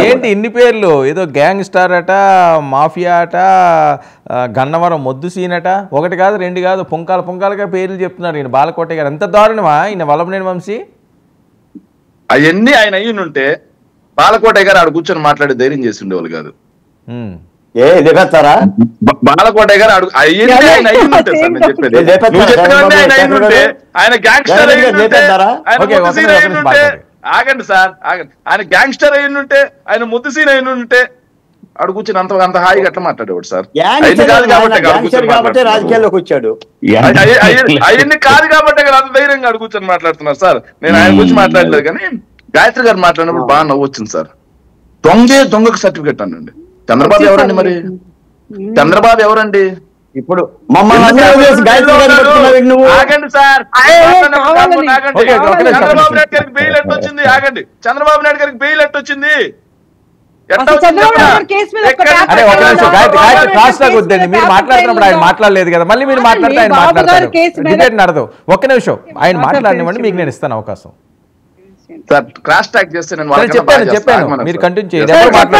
ఏంటి ఇన్ని పేర్లు? ఏదో గ్యాంగ్స్టర్ అట, మాఫియా అట, గన్నవరం మొద్దు సీన్ అట, ఒకటి కాదు రెండు కాదు పుంకాలుగా పేర్లు చెప్తున్నారు ఈయన బాలకోటయ్య గారు. ఎంత దారుణమా ఈయన వల్లభనేని వంశీ? అవన్నీ ఆయన అయ్యుంటే బాలకోటయ్య గారు ఆడ కూర్చొని మాట్లాడే ధైర్యం చేసి ఉండేవాళ్ళు కాదు. బాలకోటయ్య గారు ఆయన అయ్యుంటే సార్ నేను చెప్పేది, నువ్వు చెప్పినవన్నీ ఆయన అయ్యుంటే, ఆయన గ్యాంగ్స్టర్ అయ్యుంటే, ఆగండి సార్ ఆగండి, ఆయన గ్యాంగ్స్టర్ అయ్యుంటే, ఆయన ముద్దుసీన్ అయ్యుంటే ఆడు కూర్చొని అంత హాయిగా అట్లా మాట్లాడేవాడు సార్. రాజకీయాల్లోకి వచ్చాడు. అవన్నీ కాదు కాబట్టి అంత ధైర్యంగా ఆడు కూర్చొని మాట్లాడుతున్నారు సార్. నేను ఆయన గురించి మాట్లాడలేదు, కానీ గాయత్రి గారు మాట్లాడినప్పుడు బాగా నవ్వు వచ్చింది సార్. దొంగకు సర్టిఫికెట్ అనండి. చంద్రబాబు ఎవరండి? మరి చంద్రబాబు ఎవరండి? ఇప్పుడు ఆగండి సార్, చంద్రబాబు నాయుడు గారికి బెయిల్ ఎట్టొచ్చింది? ఆగండి, చంద్రబాబు నాయుడు గారికి బెయిల్ ఎట్టొచ్చింది? మీరు మాట్లాడుతున్నప్పుడు ఆయన మాట్లాడలేదు కదా, మళ్ళీ మీరు మాట్లాడితే ఆయన మాట్లాడతారు, డిబేట్ నడదు. ఒక్క నిమిషం ఆయన మాట్లాడినివ్వండి, మీకు నేను ఇస్తాను అవకాశం. క్రాస్ టాక్ చేస్తే చెప్పాను మీరు కంటిన్యూ చేయండి. చంద్రబాబు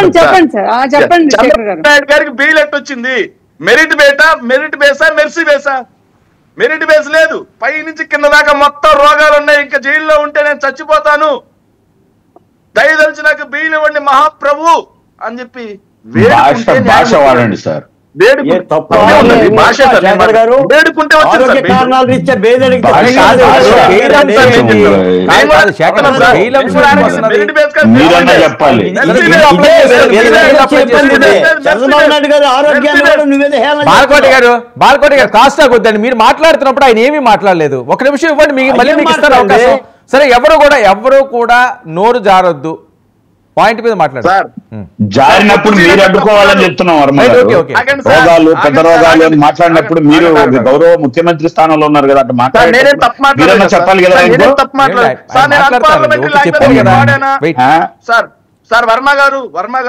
నాయుడు గారికి బెయిల్ ఎట్టొచ్చింది? మెరిట్ బేసా మెర్సీ బేసా? మెరిట్ బేస్ లేదు, పై నుంచి కింద దాకా మొత్తం రోగాలు ఉన్నాయి, ఇంకా జైల్లో ఉంటే నేను చచ్చిపోతాను, దయదలిచి నాకు బెయిల్ ఇవ్వండి మహాప్రభు అని చెప్పి భాష వాడండి సార్. బాలకోట గారు కాస్తా వద్దండి, మీరు మాట్లాడుతున్నప్పుడు ఆయన ఏమీ మాట్లాడలేదు. ఒక నిమిషం ఇవ్వండి, మళ్ళీ మీకు ఇస్తాను అవకాశం. సరే, ఎవరు కూడా నోరు జారొద్దు, పాయింట్ మీద మాట్లాడారు. జారినప్పుడు మీరు అడ్డుకోవాలని చెప్తున్నాం. రోగాలు పెద్ద రోగాలు అని మాట్లాడినప్పుడు మీరు గౌరవ ముఖ్యమంత్రి స్థానంలో ఉన్నారు కదా, అట్లా మాట్లాడారు చెప్పాలి కదా. సార్ వర్మ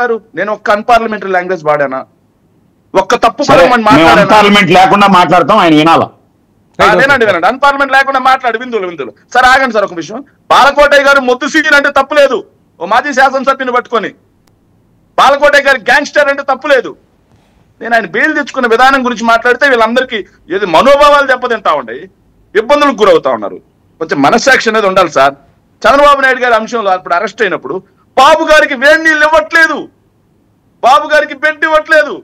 గారు నేను ఒక్క అన్పార్లమెంటరీ లాంగ్వేజ్ వాడానా? ఒక్క తప్పు పార్లమెంట్ లేకుండా మాట్లాడతాం, ఆయన వినాలా? వినండి, అన్పార్లమెంట్ లేకుండా మాట్లాడు విందులు. సార్ ఆగండి సార్ ఒక విషయం. బాలకోటయ్య గారు మొద్దు సీన్ అంటే తప్పులేదు, ఓ మాజీ శాసనసభ్యుని పట్టుకొని. బాలకోటయ్య గారి గ్యాంగ్స్టర్ అంటే తప్పులేదు. నేను ఆయన బెయిల్ తెచ్చుకున్న విధానం గురించి మాట్లాడితే వీళ్ళందరికీ ఏది మనోభావాలు దెబ్బతింటా ఉన్నాయి, ఇబ్బందులకు గురవుతా ఉన్నారు. కొంచెం మనస్సాక్షి అనేది ఉండాలి సార్. చంద్రబాబు నాయుడు గారి అంశంలో అప్పుడు అరెస్ట్ అయినప్పుడు బాబు గారికి వేడి నీళ్ళు ఇవ్వట్లేదు, బాబు గారికి బెడ్ ఇవ్వట్లేదు,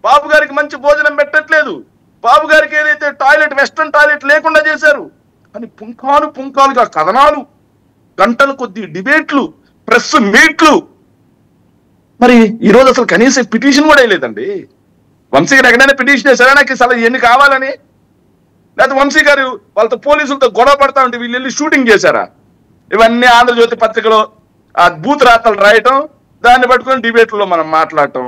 బాబు గారికి మంచి భోజనం పెట్టట్లేదు, బాబు గారికి ఏదైతే టాయిలెట్ వెస్ట్రన్ టాయిలెట్ లేకుండా చేశారు అని పుంకాలుగా కథనాలు, గంటల కొద్ది డిబేట్లు, ప్రెస్ మీట్లు. మరి ఈరోజు అసలు కనీసం పిటిషన్ కూడా వేయలేదండి. వంశీ గారు ఎక్కడైనా పిటిషన్ వేసారా నాకు అసలు ఎన్ని కావాలని? లేకపోతే వంశీ గారు వాళ్ళతో పోలీసులతో గొడవ పడతా ఉంటే వీళ్ళు వెళ్ళి షూటింగ్ చేశారా? ఇవన్నీ ఆంధ్రజ్యోతి పత్రికలో ఆ బూత్ రాతలు రాయటం, దాన్ని పట్టుకొని డిబేట్లో మనం మాట్లాడటం.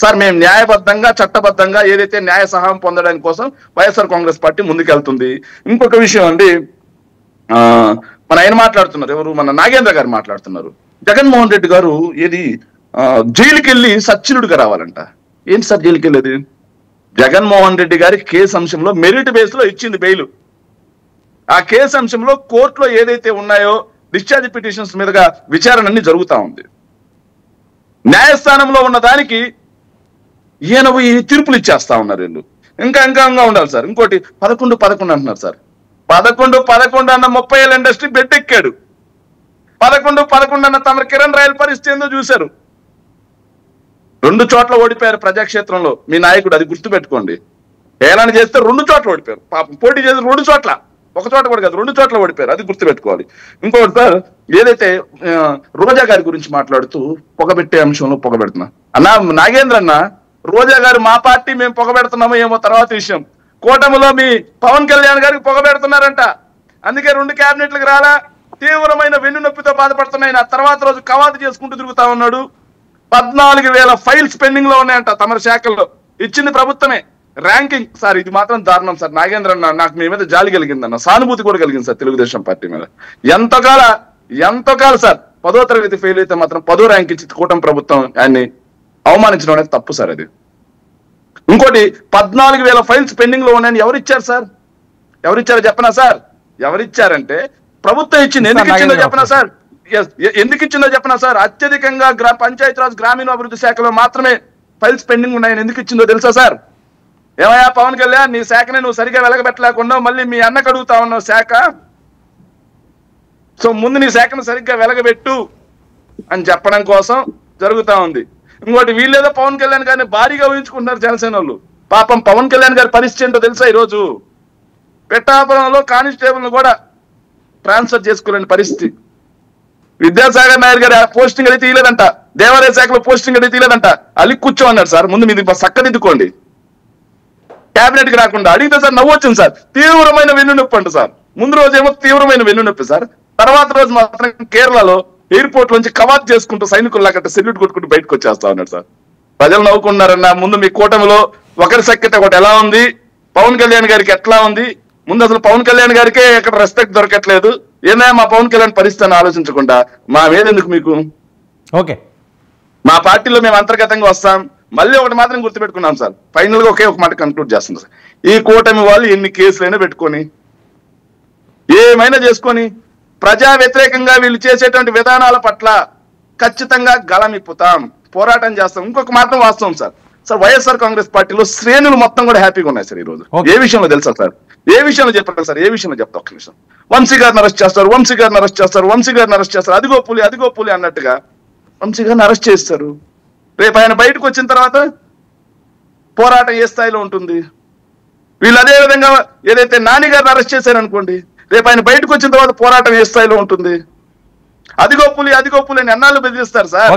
సార్, మేము న్యాయబద్ధంగా చట్టబద్ధంగా ఏదైతే న్యాయ సహాయం పొందడానికి కోసం వైఎస్ఆర్ కాంగ్రెస్ పార్టీ ముందుకెళ్తుంది. ఇంకొక విషయం అండి, మన ఆయన మాట్లాడుతున్నారు, ఎవరు మన నాగేంద్ర గారు మాట్లాడుతున్నారు, జగన్మోహన్ రెడ్డి గారు ఏది జైలుకి వెళ్ళి సచ్చినుడిగా రావాలంట. ఏంటి సార్ జైలుకి వెళ్ళేది? జగన్మోహన్ రెడ్డి గారి కేసు అంశంలో మెరిట్ బేస్ లో ఇచ్చింది బెయిల్. ఆ కేసు అంశంలో కోర్టులో ఏదైతే ఉన్నాయో డిశ్చార్జ్ పిటిషన్స్ మీదుగా విచారణ అన్ని జరుగుతా ఉంది. న్యాయస్థానంలో ఉన్న దానికి ఈయన తీర్పులు ఇచ్చేస్తా ఉన్నారు వీళ్ళు. ఇంకా ఉండాలి సార్. ఇంకోటి 11 అంటున్నారు సార్. 11 అన్న 30 ఏళ్ళ ఇండస్ట్రీ బెట్టెక్కాడు. 11 అన్న తమ కిరణ్ రాయల్ పరిస్థితి ఏందో చూశారు. 2 చోట్ల ఓడిపోయారు ప్రజాక్షేత్రంలో మీ నాయకుడు, అది గుర్తుపెట్టుకోండి. ఏలాని చేస్తే 2 చోట్ల ఓడిపోయారు. పాపం పోటీ చేసి 2 చోట్ల, ఒక చోట కూడా కాదు 2 చోట్ల ఓడిపోయారు, అది గుర్తుపెట్టుకోవాలి. ఇంకోటి సార్, ఏదైతే రోజా గారి గురించి మాట్లాడుతూ పొగబెట్టే అంశంలో పొగబెడుతున్నా అన్నా నాగేంద్ర అన్న, రోజా గారు మా పార్టీ మేము పొగబెడుతున్నామో ఏమో తర్వాత విషయం. కూటమిలో మీ పవన్ కళ్యాణ్ గారికి పొగబెడుతున్నారంట, అందుకే 2 క్యాబినెట్లకు రాలా, తీవ్రమైన వెన్ను నొప్పితో బాధపడుతున్నాయి. ఆ తర్వాత రోజు కవాతు చేసుకుంటూ తిరుగుతా ఉన్నాడు. 14,000 ఫైల్స్ పెండింగ్ లో ఉన్నాయంట తమ శాఖల్లో. ఇచ్చింది ప్రభుత్వమే. ర్యాంకింగ్ సార్, ఇది మాత్రం దారుణం సార్. నాగేంద్ర అన్న, నాకు మీ మీద జాలి కలిగిందన్న, సానుభూతి కూడా కలిగింది సార్ తెలుగుదేశం పార్టీ మీద. ఎంతో కాల సార్ 10వ తరగతి ఫెయిల్ అయితే మాత్రం 10వ ర్యాంక్ ఇచ్చి కూటమి ప్రభుత్వం ఆయన్ని అవమానించడం అనేది తప్పు సార్. అది ఇంకోటి 14,000 ఫైల్స్ పెండింగ్ లో ఉన్నాయని ఎవరిచ్చారు సార్? ఎవరిచ్చారో చెప్పనా సార్? ఎవరిచ్చారంటే ప్రభుత్వం ఇచ్చింది. ఎందుకు ఇచ్చిందో చెప్పనా సార్? ఎందుకు ఇచ్చిందో చెప్పనా సార్? అత్యధికంగా పంచాయతీరాజ్ గ్రామీణాభివృద్ధి శాఖలో మాత్రమే ఫైల్స్ పెండింగ్ ఉన్నాయని ఎందుకు ఇచ్చిందో తెలుసా సార్? ఏమయ్యా పవన్ కళ్యాణ్, నీ శాఖని నువ్వు సరిగా వెలగబెట్టలేకుండా మళ్ళీ మీ అన్నకు అడుగుతా ఉన్నావు శాఖ, సో ముందు నీ శాఖను సరిగ్గా వెలగబెట్టు అని చెప్పడం కోసం జరుగుతా ఉంది. ఇంకోటి వీళ్ళేదో పవన్ కళ్యాణ్ గారిని భారీగా ఊహించుకుంటున్నారు జనసేన వాళ్ళు. పాపం పవన్ కళ్యాణ్ గారి పరిస్థితి ఏంటో తెలుసా? ఈరోజు పెట్టాపురంలో కానిస్టేబుల్ కూడా ట్రాన్స్ఫర్ చేసుకోలేని పరిస్థితి. విద్యాసాగర్ నాయుడు గారి పోస్టింగ్ అది తీయలేదంట, దేవాలయ శాఖలో పోస్టింగ్ అది తీయలేదంట. అల్లి కూర్చోమన్నారు సార్, ముందు మీది చక్కదిద్దుకోండి, క్యాబినెట్ కి రాకుండా. అడిగితే సార్ నవ్వు వచ్చింది సార్, తీవ్రమైన వెన్నునొప్పి అంట సార్. ముందు రోజు ఏమో తీవ్రమైన వెన్నునొప్పి సార్, తర్వాత రోజు మాత్రం కేరళలో ఎయిర్పోర్ట్ నుంచి కవాత్ చేసుకుంటూ సైనికుల్లాగట్ట సెల్యూట్ కొట్టుకుంటూ బయటకు వచ్చేస్తా ఉన్నాడు సార్. ప్రజలు నవ్వుకున్నారన్న. ముందు మీ కూటమిలో ఒకరి సఖ్యత ఒకటి ఎలా ఉంది, పవన్ కళ్యాణ్ గారికి ఎట్లా ఉంది, ముందు అసలు పవన్ కళ్యాణ్ గారికే ఎక్కడ రెస్పెక్ట్ దొరకట్లేదు. ఏదైనా మా పవన్ కళ్యాణ్ పరిస్థితిని ఆలోచించకుండా మా మీదెందుకు మీకు? ఓకే, మా పార్టీలో మేము అంతర్గతంగా వస్తాం. మళ్ళీ ఒకటి మాత్రం గుర్తుపెట్టుకున్నాం సార్, ఫైనల్ గా ఒకే ఒక మాట కన్క్లూడ్ చేస్తుంది సార్. ఈ కూటమి వాళ్ళు ఎన్ని కేసులైనా పెట్టుకొని ఏమైనా చేసుకొని ప్రజా వ్యతిరేకంగా వీళ్ళు చేసేటువంటి విధానాల పట్ల ఖచ్చితంగా గళమిప్పుతాం, పోరాటం చేస్తాం. ఇంకొక మాత్రం వాస్తవం సార్, వైఎస్ఆర్ కాంగ్రెస్ పార్టీలో శ్రేణులు మొత్తం కూడా హ్యాపీగా ఉన్నాయి సార్. ఈ రోజు ఏ విషయంలో తెలుసా సార్? ఏ విషయంలో చెప్పారు సార్? ఏ విషయంలో చెప్తా ఒక్క నిమిషం. వంశీ గారిని అరెస్ట్ చేస్తారు, వంశీ గారిని అరెస్ట్ చేస్తారు, వంశీ గారిని అరెస్ట్ చేస్తారు, అదిగో పులి అన్నట్టుగా వంశీ గారిని అరెస్ట్ చేస్తారు. రేపు ఆయన బయటకు వచ్చిన తర్వాత పోరాటం ఏ స్థాయిలో ఉంటుంది? వీళ్ళు అదే విధంగా ఏదైతే నాని గారిని అరెస్ట్ చేశారనుకోండి, రేపు ఆయన బయటకు వచ్చిన తర్వాత పోరాటం ఏ స్థాయిలో ఉంటుంది? అదిగో పులి అని ఎన్నాళ్ళు బెదిరిస్తారు సార్.